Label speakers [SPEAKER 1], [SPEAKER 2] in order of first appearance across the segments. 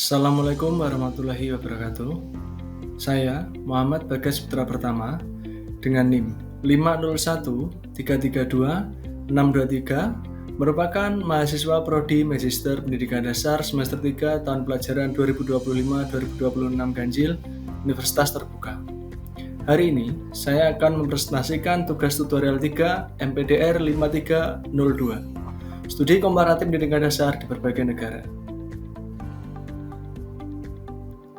[SPEAKER 1] Assalamualaikum warahmatullahi wabarakatuh. Saya Muhammad Bagas Putra Pertama dengan NIM 501332623 merupakan mahasiswa Prodi Magister Pendidikan Dasar semester 3 tahun pelajaran 2025-2026 Ganjil Universitas Terbuka. Hari ini saya akan mempresentasikan tugas tutorial 3 MPDR 5302 Studi Komparatif Pendidikan Dasar di berbagai negara.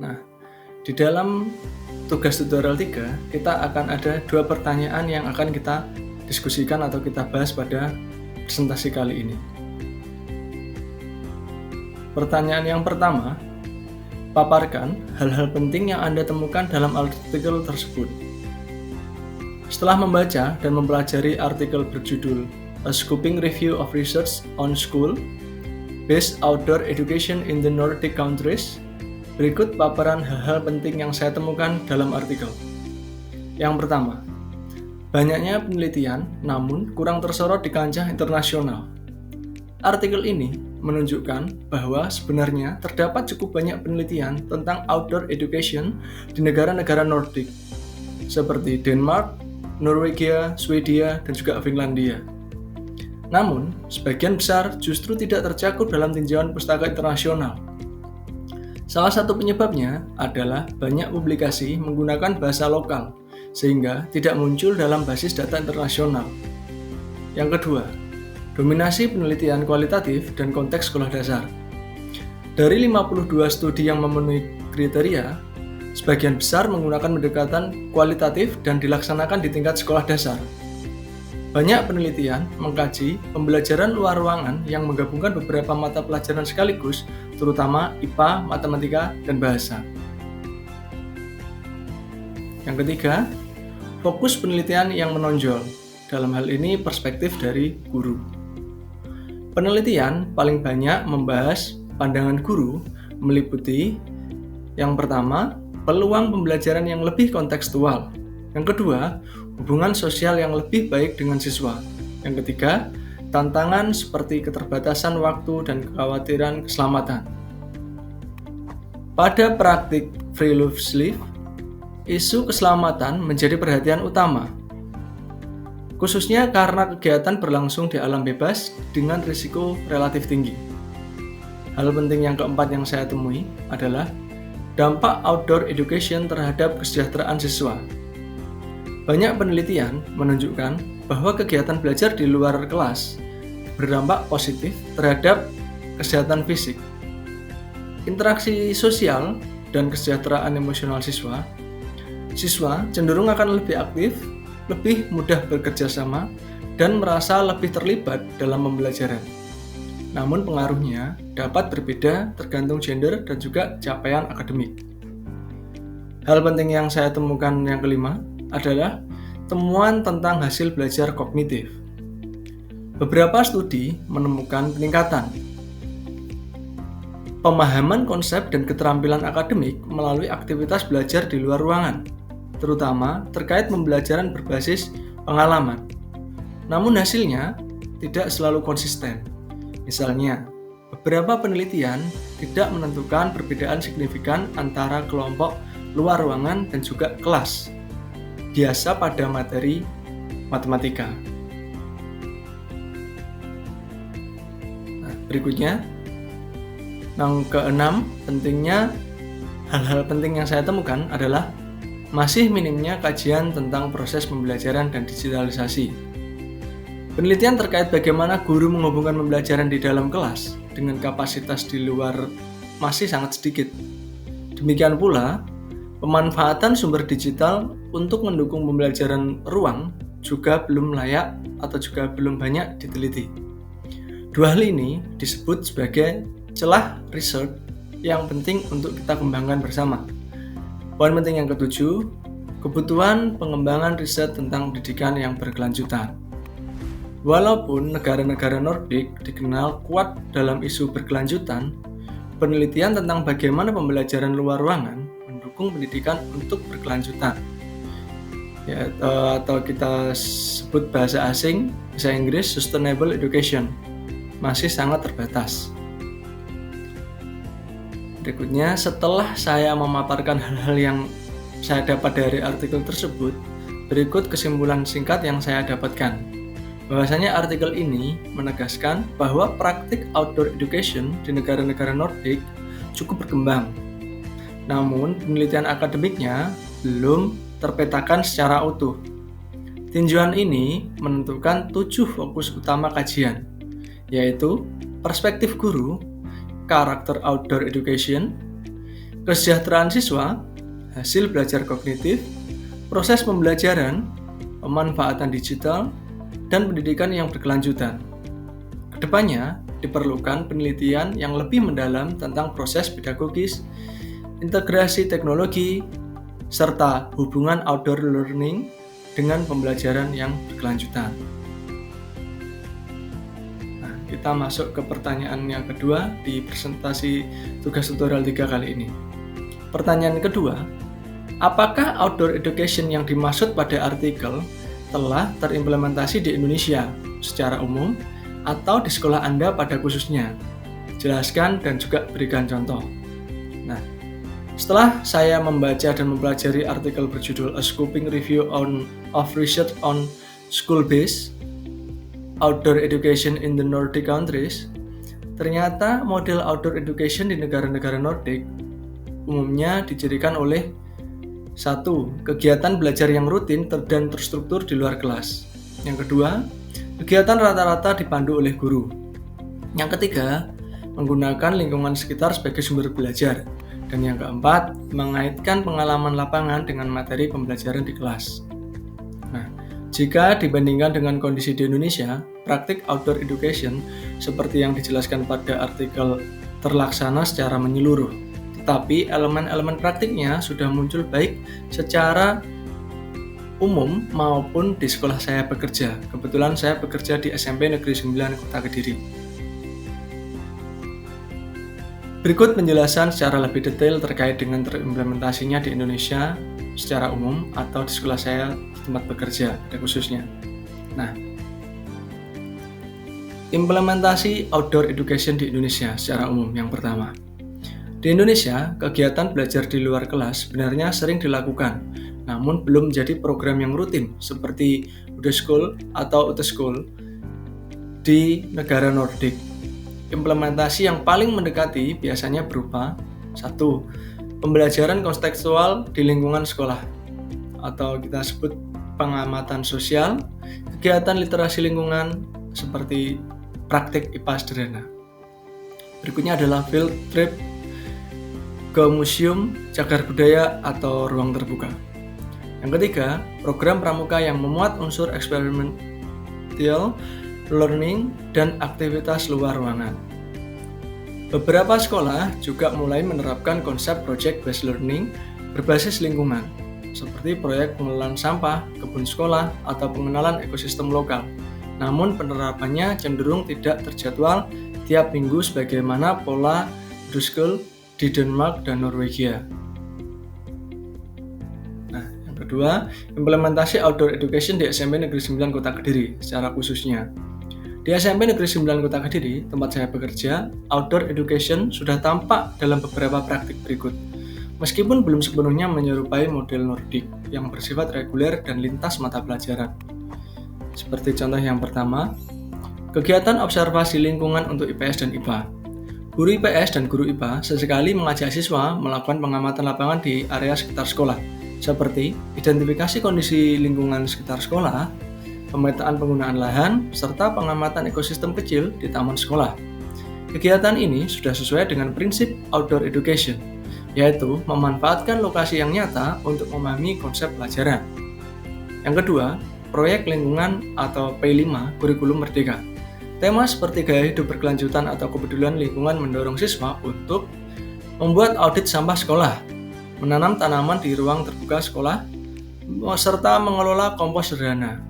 [SPEAKER 1] Nah, di dalam tugas tutorial 3, kita akan ada 2 pertanyaan yang akan kita diskusikan atau kita bahas pada presentasi kali ini. Pertanyaan yang pertama, paparkan hal-hal penting yang Anda temukan dalam artikel tersebut. Setelah membaca dan mempelajari artikel berjudul A Scooping Review of Research on School-Based Outdoor Education in the Nordic Countries, berikut paparan hal-hal penting yang saya temukan dalam artikel. Yang pertama, banyaknya penelitian namun kurang tersorot di kancah internasional. Artikel ini menunjukkan bahwa sebenarnya terdapat cukup banyak penelitian tentang outdoor education di negara-negara Nordik, seperti Denmark, Norwegia, Swedia, dan juga Finlandia. Namun, sebagian besar justru tidak tercakup dalam tinjauan pustaka internasional. Salah satu penyebabnya adalah banyak publikasi menggunakan bahasa lokal, sehingga tidak muncul dalam basis data internasional. Yang kedua, dominasi penelitian kualitatif dan konteks sekolah dasar. Dari 52 studi yang memenuhi kriteria, sebagian besar menggunakan pendekatan kualitatif dan dilaksanakan di tingkat sekolah dasar. Banyak penelitian mengkaji pembelajaran luar ruangan yang menggabungkan beberapa mata pelajaran sekaligus, terutama IPA, matematika, dan bahasa. Yang ketiga, fokus penelitian yang menonjol. Dalam hal ini perspektif dari guru. Penelitian paling banyak membahas pandangan guru meliputi yang pertama, peluang pembelajaran yang lebih kontekstual. Yang kedua, hubungan sosial yang lebih baik dengan siswa. Yang ketiga, tantangan seperti keterbatasan waktu dan kekhawatiran keselamatan. Pada praktik free love sleep, isu keselamatan menjadi perhatian utama, khususnya karena kegiatan berlangsung di alam bebas dengan risiko relatif tinggi. Hal penting yang keempat yang saya temui adalah dampak outdoor education terhadap kesejahteraan siswa. Banyak penelitian menunjukkan bahwa kegiatan belajar di luar kelas berdampak positif terhadap kesehatan fisik, interaksi sosial, dan kesejahteraan emosional siswa. Siswa cenderung akan lebih aktif, lebih mudah bekerja sama, dan merasa lebih terlibat dalam pembelajaran. Namun pengaruhnya dapat berbeda tergantung gender dan juga capaian akademik. Hal penting yang saya temukan yang kelima adalah temuan tentang hasil belajar kognitif. Beberapa studi menemukan peningkatan pemahaman konsep dan keterampilan akademik melalui aktivitas belajar di luar ruangan, terutama terkait pembelajaran berbasis pengalaman. Namun hasilnya tidak selalu konsisten. Misalnya, beberapa penelitian tidak menentukan perbedaan signifikan antara kelompok luar ruangan dan juga kelas biasa pada materi matematika. Nah, berikutnya, yang keenam, pentingnya hal-hal penting yang saya temukan adalah masih minimnya kajian tentang proses pembelajaran dan digitalisasi. Penelitian terkait bagaimana guru menghubungkan pembelajaran di dalam kelas dengan kapasitas di luar masih sangat sedikit. Demikian pula, pemanfaatan sumber digital untuk mendukung pembelajaran ruang juga belum layak atau juga belum banyak diteliti. Dua hal ini disebut sebagai celah riset yang penting untuk kita kembangkan bersama. Poin penting yang ketujuh, kebutuhan pengembangan riset tentang pendidikan yang berkelanjutan. Walaupun negara-negara Nordik dikenal kuat dalam isu berkelanjutan, penelitian tentang bagaimana pembelajaran luar ruangan mendukung pendidikan untuk berkelanjutan, atau kita sebut bahasa asing, bahasa Inggris, sustainable education, masih sangat terbatas. Berikutnya, setelah saya memaparkan hal-hal yang saya dapat dari artikel tersebut, berikut kesimpulan singkat yang saya dapatkan. Bahwasanya artikel ini menegaskan bahwa praktik outdoor education di negara-negara Nordik cukup berkembang. Namun, penelitian akademiknya belum terpetakan secara utuh. Tinjauan ini menentukan 7 fokus utama kajian, yaitu perspektif guru, karakter outdoor education, kesejahteraan siswa, hasil belajar kognitif, proses pembelajaran, pemanfaatan digital, dan pendidikan yang berkelanjutan. Kedepannya, diperlukan penelitian yang lebih mendalam tentang proses pedagogis, integrasi teknologi, serta hubungan outdoor learning dengan pembelajaran yang berkelanjutan. Kita masuk ke pertanyaan yang kedua di presentasi tugas tutorial 3 kali ini. Pertanyaan kedua, apakah outdoor education yang dimaksud pada artikel telah terimplementasi di Indonesia secara umum atau di sekolah Anda pada khususnya? Jelaskan dan juga berikan contoh. Nah, setelah saya membaca dan mempelajari artikel berjudul A Scoping Review of Research on School-Based Outdoor Education in the Nordic Countries, ternyata model outdoor education di negara-negara Nordik umumnya dicirikan oleh 1. Kegiatan belajar yang rutin dan terstruktur di luar kelas. Yang kedua, kegiatan rata-rata dipandu oleh guru. Yang ketiga, menggunakan lingkungan sekitar sebagai sumber belajar. Dan yang keempat, mengaitkan pengalaman lapangan dengan materi pembelajaran di kelas. Nah, jika dibandingkan dengan kondisi di Indonesia, praktik outdoor education seperti yang dijelaskan pada artikel terlaksana secara menyeluruh. Tetapi elemen-elemen praktiknya sudah muncul baik secara umum maupun di sekolah saya bekerja. Kebetulan saya bekerja di SMP Negeri 9 Kota Kediri. Berikut penjelasan secara lebih detail terkait dengan terimplementasinya di Indonesia secara umum atau di sekolah saya di tempat bekerja pada khususnya. Nah, implementasi outdoor education di Indonesia secara umum yang pertama. Di Indonesia, kegiatan belajar di luar kelas sebenarnya sering dilakukan, namun belum menjadi program yang rutin seperti Udeskul atau Uteskul di negara Nordik. Implementasi yang paling mendekati biasanya berupa 1. Pembelajaran kontekstual di lingkungan sekolah atau kita sebut pengamatan sosial, kegiatan literasi lingkungan seperti praktik IPA sederhana. Berikutnya adalah field trip ke museum, cagar budaya atau ruang terbuka. Yang ketiga, program pramuka yang memuat unsur eksperimental learning dan aktivitas luar ruangan. Beberapa sekolah juga mulai menerapkan konsep project-based learning berbasis lingkungan, seperti proyek pengelolaan sampah, kebun sekolah, atau pengenalan ekosistem lokal. Namun penerapannya cenderung tidak terjadwal tiap minggu sebagaimana pola Udeskul di Denmark dan Norwegia. Nah, yang kedua, implementasi outdoor education di SMP Negeri 9 Kota Kediri secara khususnya. Di SMP Negeri 9 Kota Kediri, tempat saya bekerja, outdoor education sudah tampak dalam beberapa praktik berikut. Meskipun belum sepenuhnya menyerupai model Nordik yang bersifat reguler dan lintas mata pelajaran. Seperti contoh yang pertama, kegiatan observasi lingkungan untuk IPS dan IPA. Guru IPS dan guru IPA sesekali mengajak siswa melakukan pengamatan lapangan di area sekitar sekolah, seperti identifikasi kondisi lingkungan sekitar sekolah, pemetaan penggunaan lahan, serta pengamatan ekosistem kecil di taman sekolah. Kegiatan ini sudah sesuai dengan prinsip outdoor education, yaitu memanfaatkan lokasi yang nyata untuk memahami konsep pelajaran. Yang kedua, proyek lingkungan atau P5 kurikulum merdeka. Tema seperti gaya hidup berkelanjutan atau kepedulian lingkungan mendorong siswa untuk membuat audit sampah sekolah, menanam tanaman di ruang terbuka sekolah, serta mengelola kompos sederhana.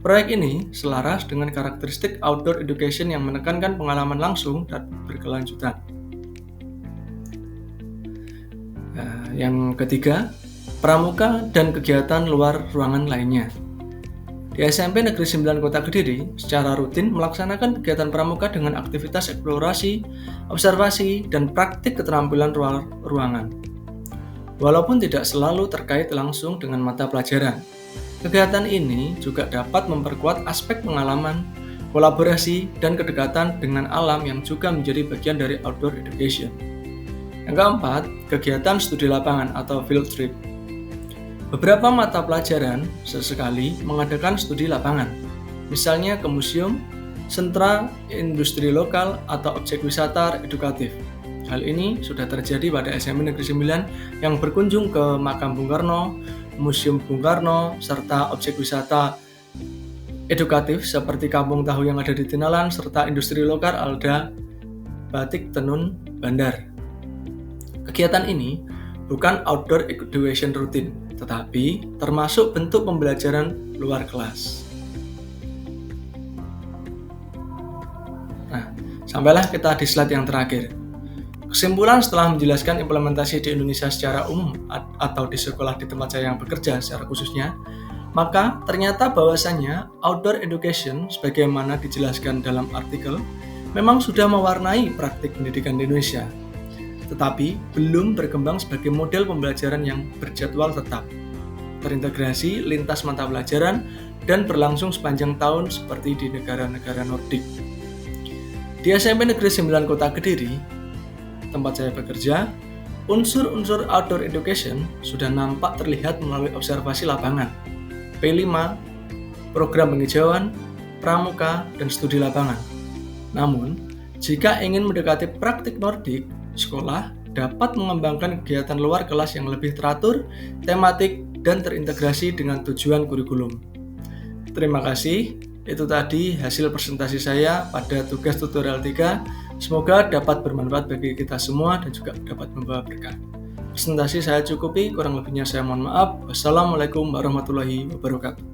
[SPEAKER 1] Proyek ini selaras dengan karakteristik outdoor education yang menekankan pengalaman langsung dan berkelanjutan. Yang ketiga, pramuka dan kegiatan luar ruangan lainnya. Di SMP Negeri 9 Kota Kediri, secara rutin melaksanakan kegiatan pramuka dengan aktivitas eksplorasi, observasi, dan praktik keterampilan ruangan. Walaupun tidak selalu terkait langsung dengan mata pelajaran, kegiatan ini juga dapat memperkuat aspek pengalaman, kolaborasi, dan kedekatan dengan alam yang juga menjadi bagian dari outdoor education. Yang keempat, kegiatan studi lapangan atau field trip. Beberapa mata pelajaran sesekali mengadakan studi lapangan, misalnya ke museum, sentra industri lokal, atau objek wisata edukatif. Hal ini sudah terjadi pada SMP Negeri 9 yang berkunjung ke Makam Bung Karno, Museum Bung Karno, serta objek wisata edukatif seperti Kampung Tahu yang ada di Tinalan, serta industri lokal Alda Batik Tenun Bandar. Kegiatan ini bukan outdoor education rutin, tetapi termasuk bentuk pembelajaran luar kelas. Nah, sampailah kita di slide yang terakhir. Kesimpulan setelah menjelaskan implementasi di Indonesia secara umum atau di sekolah di tempat saya yang bekerja secara khususnya, maka ternyata bahwasannya outdoor education sebagaimana dijelaskan dalam artikel memang sudah mewarnai praktik pendidikan di Indonesia, tetapi belum berkembang sebagai model pembelajaran yang berjadwal tetap, terintegrasi lintas mata pelajaran, dan berlangsung sepanjang tahun seperti di negara-negara Nordik. Di SMP Negeri 9 Kota Kediri, tempat saya bekerja, unsur-unsur outdoor education sudah nampak terlihat melalui observasi lapangan, P5, program penghijauan, pramuka, dan studi lapangan. Namun, jika ingin mendekati praktik Nordik, sekolah dapat mengembangkan kegiatan luar kelas yang lebih teratur, tematik, dan terintegrasi dengan tujuan kurikulum. Terima kasih. Itu tadi hasil presentasi saya pada tugas tutorial 3. Semoga dapat bermanfaat bagi kita semua dan juga dapat membawa berkah. Presentasi saya cukupi, kurang lebihnya saya mohon maaf. Wassalamualaikum warahmatullahi wabarakatuh.